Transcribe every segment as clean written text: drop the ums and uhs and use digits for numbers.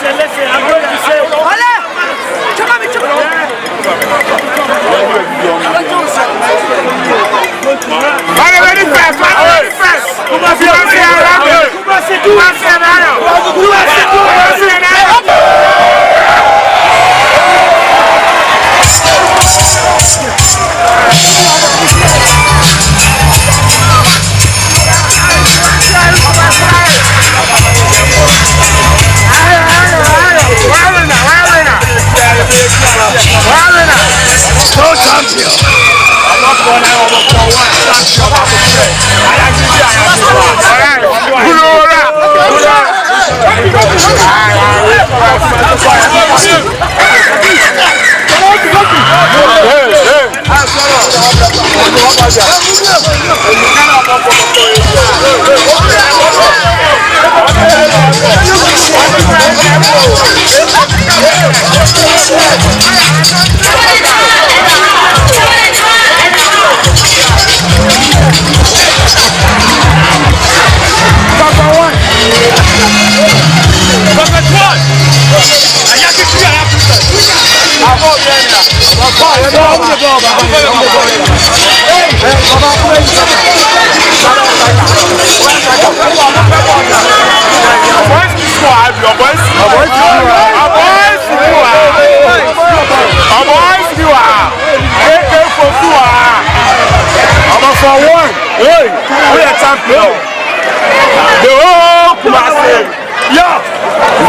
Listen, I'm going to say,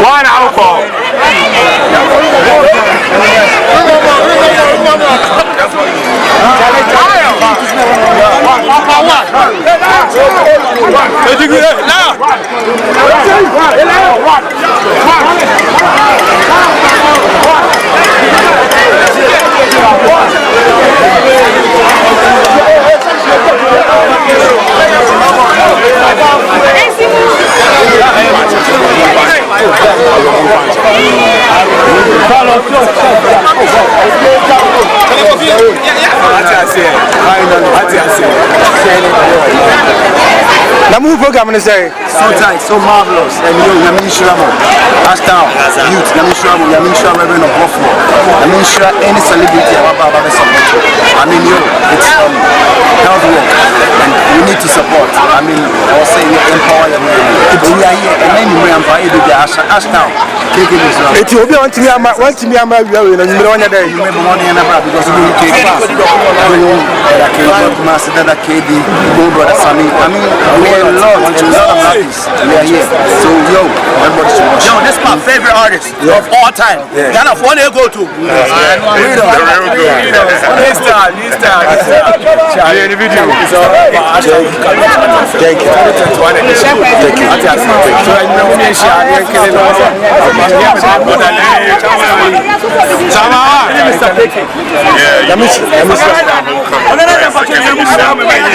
one alcohol. The move program is so tight, so marvelous, and you know, Ashtown, youth, Reverend Obofour, any celebrity I mean, it's health work, and we need to support. I mean, I was saying empower them. We are here, and then we empower Ashtown. It will be one to me, and you know, one day you remember one day because we take fast. Master that KD, brother Sammy. I mean, we are a lot of artists. We are here. So, everybody should watch. This is my favorite artist of all time. Kind of one to go to. In the video. Thank you.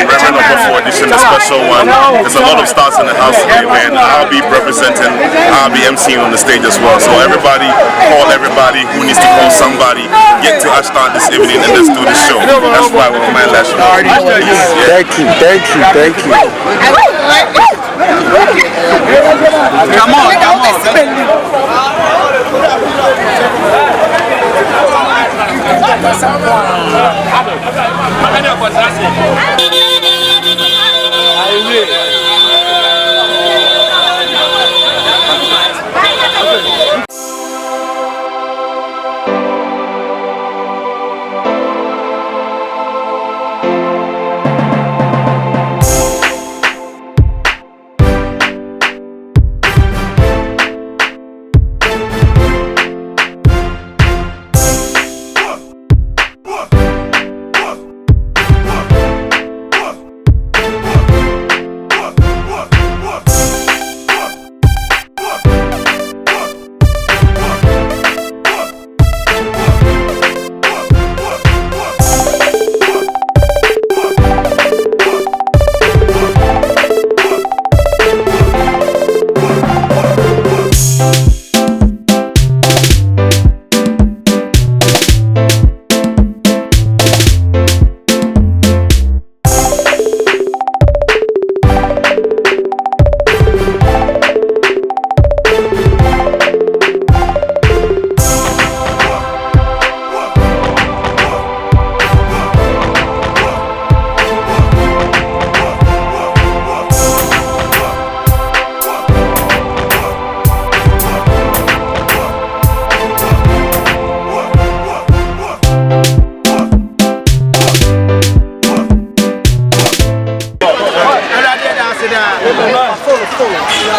Reverend Obofour edition, a special one. There's a lot of stars in the house today, man. I'll be representing, I'll be emceeing on the stage as well. So everybody, call everybody who needs to call somebody. Get to Ashtown this evening and let's do the show. That's why we're on my last show. Thank you. Come on.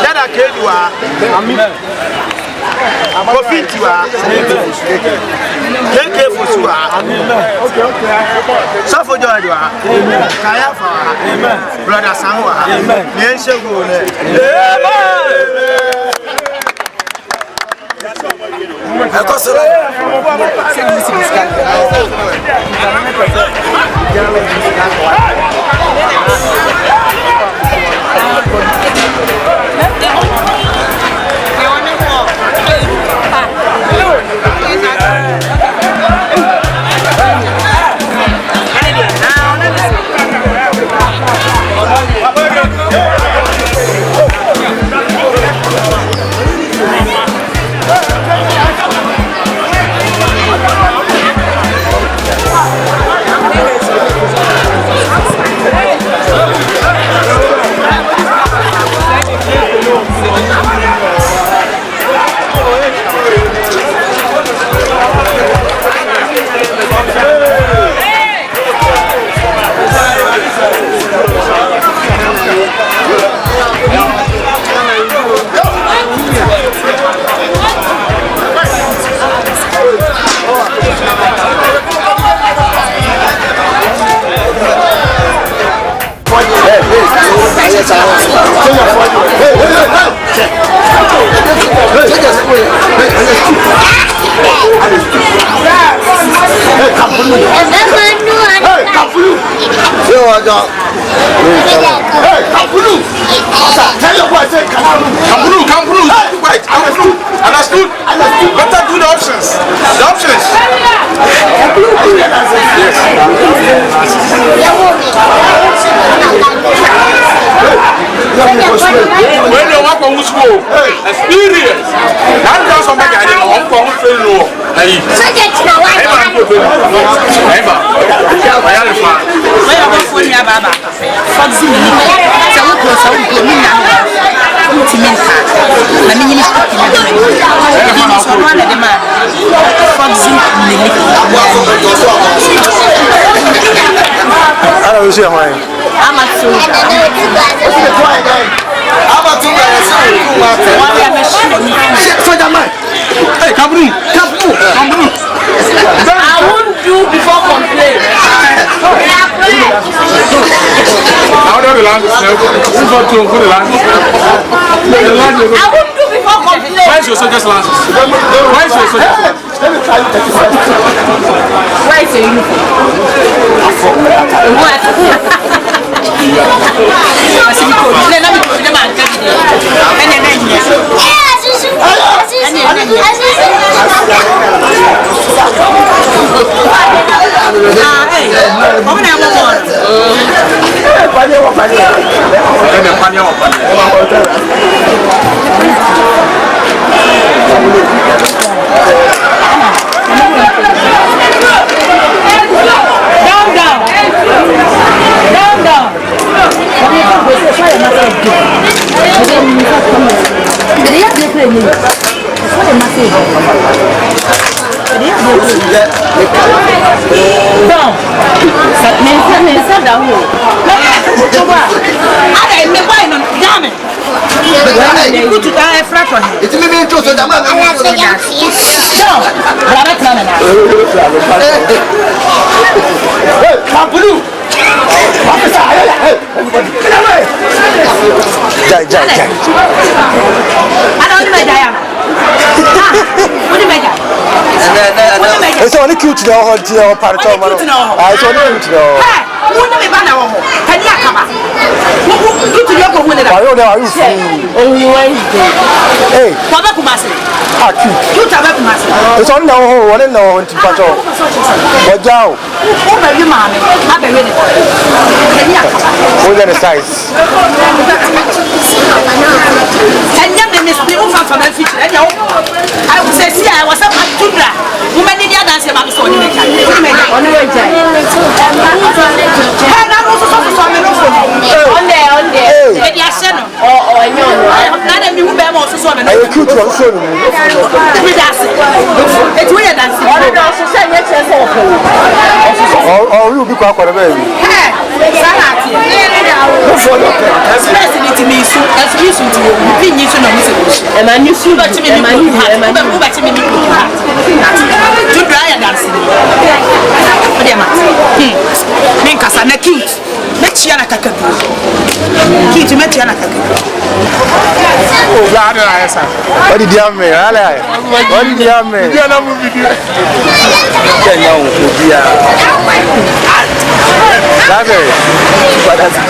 Dada Kedua. Kofitua. KK Fosua. Safo Joywa. Kayafa. Brother Sangwa. Yense Gone. Understood? Better do the options. The options. When you walk on school, experience. Not just somebody I didn't want to fail. I won't do before complain. I won't do before complain. Why is your soldiers lances? Why is your soldiers? Why is your uniform? What? It's only cute to know how to part of my it's only cute to know. Hey, it's on now, one and no one to patrol. What down? We're going to size. I would say, see, I was up to that. Women in the other side of the story. Oh, you be quite a baby. What did you have me? What did you have me? That's it. But that's it.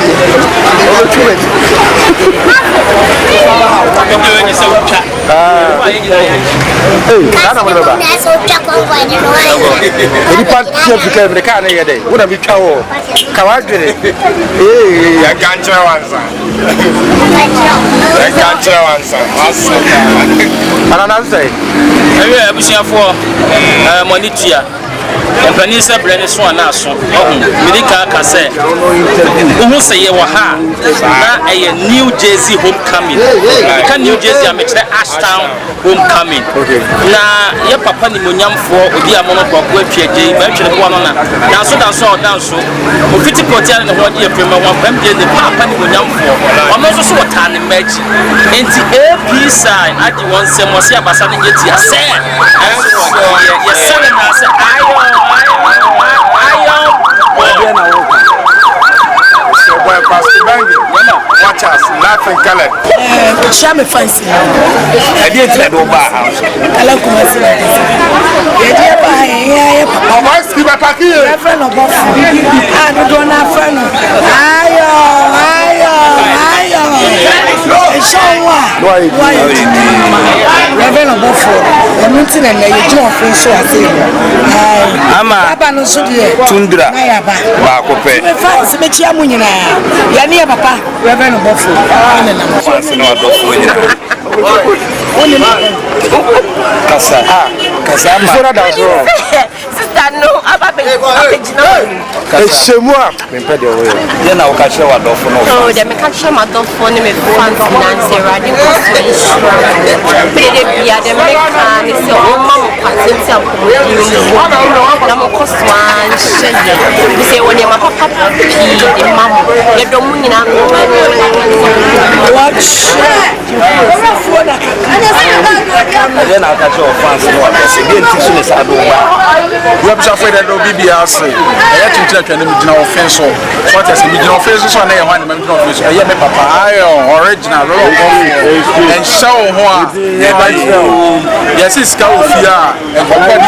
Panisa Brenis one naso. Medica Case. Who say you were ha? A New Jersey homecoming. Can New Jersey make the Ashtown homecoming? Now, your papa Nimuniam for the amount of work PJ, mentioned one on that. Now, so that's all down so. Fitty Potian and what year from 1 MD, the papa Nimuniam for. I'm also so a tiny match. And the AP side, I do want some more Basani yet. Yes, sir. Yes, sir. Watch us, laugh and color. Shame fancy. I didn't let over house. I like Kumawood. I want to keep a packet. Friend of Obofour. I don't have friend. Reverend Obofour. I'm not in a job for so I say. I'm not so dear. Tundra. Bakope. Fancy me chiamunina. Yani papa. Reverend Obofour. Kasa. Kasa. Sister, no, Chez moi, même pas de oui. Il y a aucun choix d'offre. Oh, they make a show my dog for me fund finance riding cost. Pay the beer, they make and it's your own mom pattern some cost one shit. You say when you my papa the mom, you don't mean watch. Then I'll catch your fans. Again, teaching is a you have to afraid that no BBRC. I had to check and original offense. What is the original offense? So I want to offense. I am a papa, original, and show what yes, it's Scalfia and Company.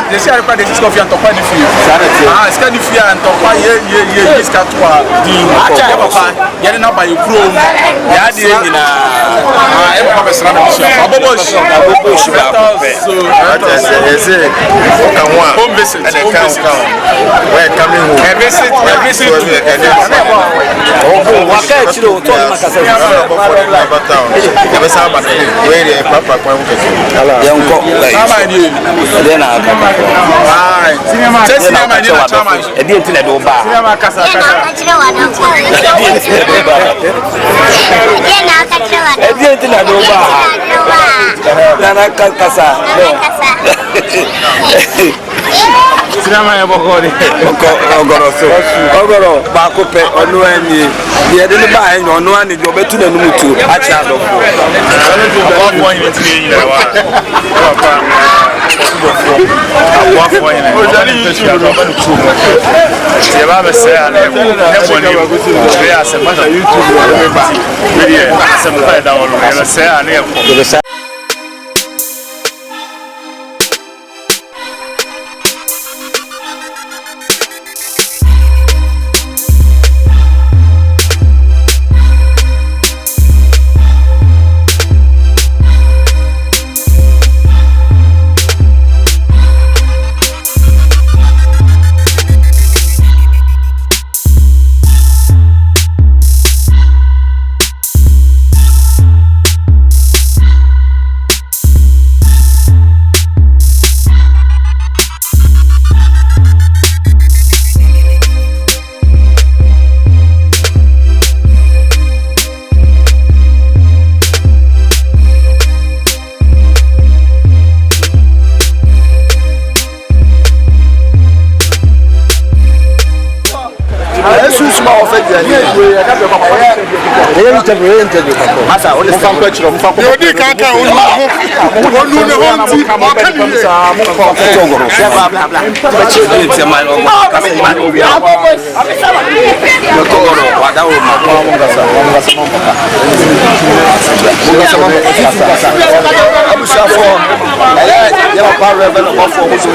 They say I this is Scalfia and Company. Scalfia and Company, yes, Catwa. Papa, you're not by your crew. Home visit. And they can't come. We're coming home. A visit. Sinama ya bokori ogoro so ogoro ba ko pe onu ani ye de ba en onu ani jo betu na numutu acha do Obofour ni ti ni wa papa Obofour ni o jani special do ba tu se ba be se ale ko ne boni be ase ma YouTube ba video ase mo fa da wonu e se ale ko Yesu suma ofeje ni interview masa o le fan ko chiro mfa ko yo di kan kan onu ne honti o kan ni tongoro se bla bla bla ba chiro ni te mai o ka se mai o bia yo tongoro wa da o ma ko mo ngasa mo mboka abu shafo ya ba revel of for mo so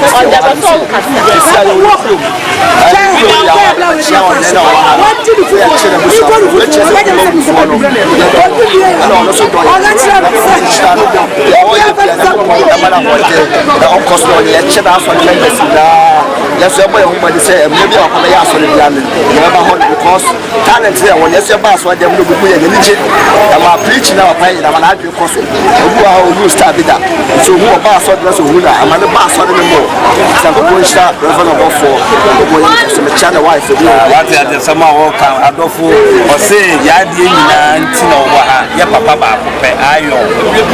China wife what the some walk Obofour or say ya die nyina ntina wo ha ya papa ba akopɛ ayo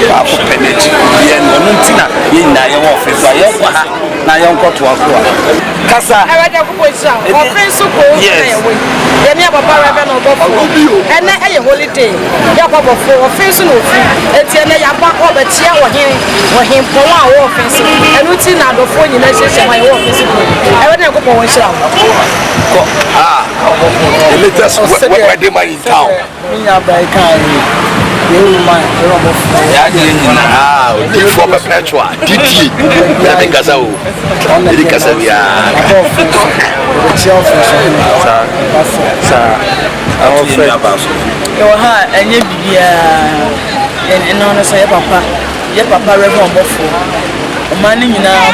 ba akopɛ nechi ye no ntina ye nyina ye wo office ya wo ha na ye nkoto akwa kasa awade akopɔ sha office ko ye me papa rebe no Obofour ene eye holiday ya Obofour office no fi enti ene ya ba obetia wo hen pon a wo office enu ti na Obofour nyina hyehyɛ ma ye wo office ko awade akopɔ won sha the latest wedding man in town. For perpetual DT, I think as a Money in our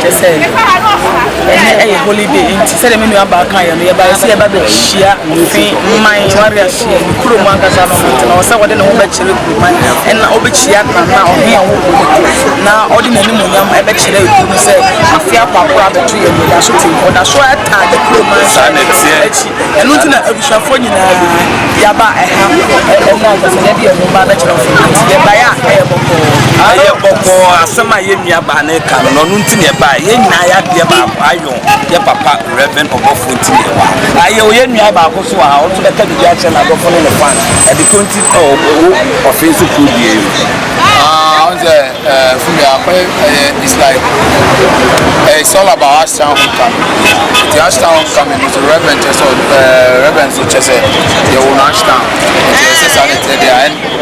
they say a holiday in Saturday about Kaya, by say about the Shia, my warrior Shia, Kurumangas or someone in Obachiri, and Obachia now here. Now, ordinary Muyam, I bet you say, a fair papa, the tree, and we are shooting for the short time, the Kurumans, and looking at Abishafonia, Yaba, I have maybe a bachelor of some ye mia ba na ka no nti ne ba ye nyina ya de ba ayo ye papa Reverend Obofour nti ne wa aye o ye nua ba ko so a o to be ka bi a che na Obofour no fan e de konti offense ku die on the from it's like it's all about Ashtown homecoming. The Ashtown homecoming is a Reverend just Reverend so just your own Ashtown.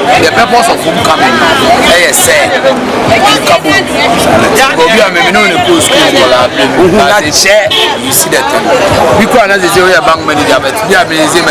And the purpose of homecoming is say you see that we can't as a bank manager, but we are busy.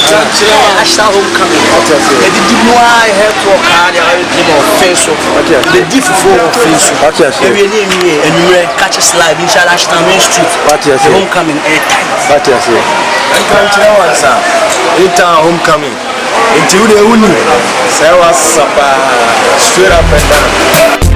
Ashtown homecoming. The Dinois head walk hard, the offensive. The difficult offensive. Every name and you catch live in Ashtown Main Street. The homecoming airtime. I can't tell one, sir. It's homecoming. Until the uni, so I was straight up and down.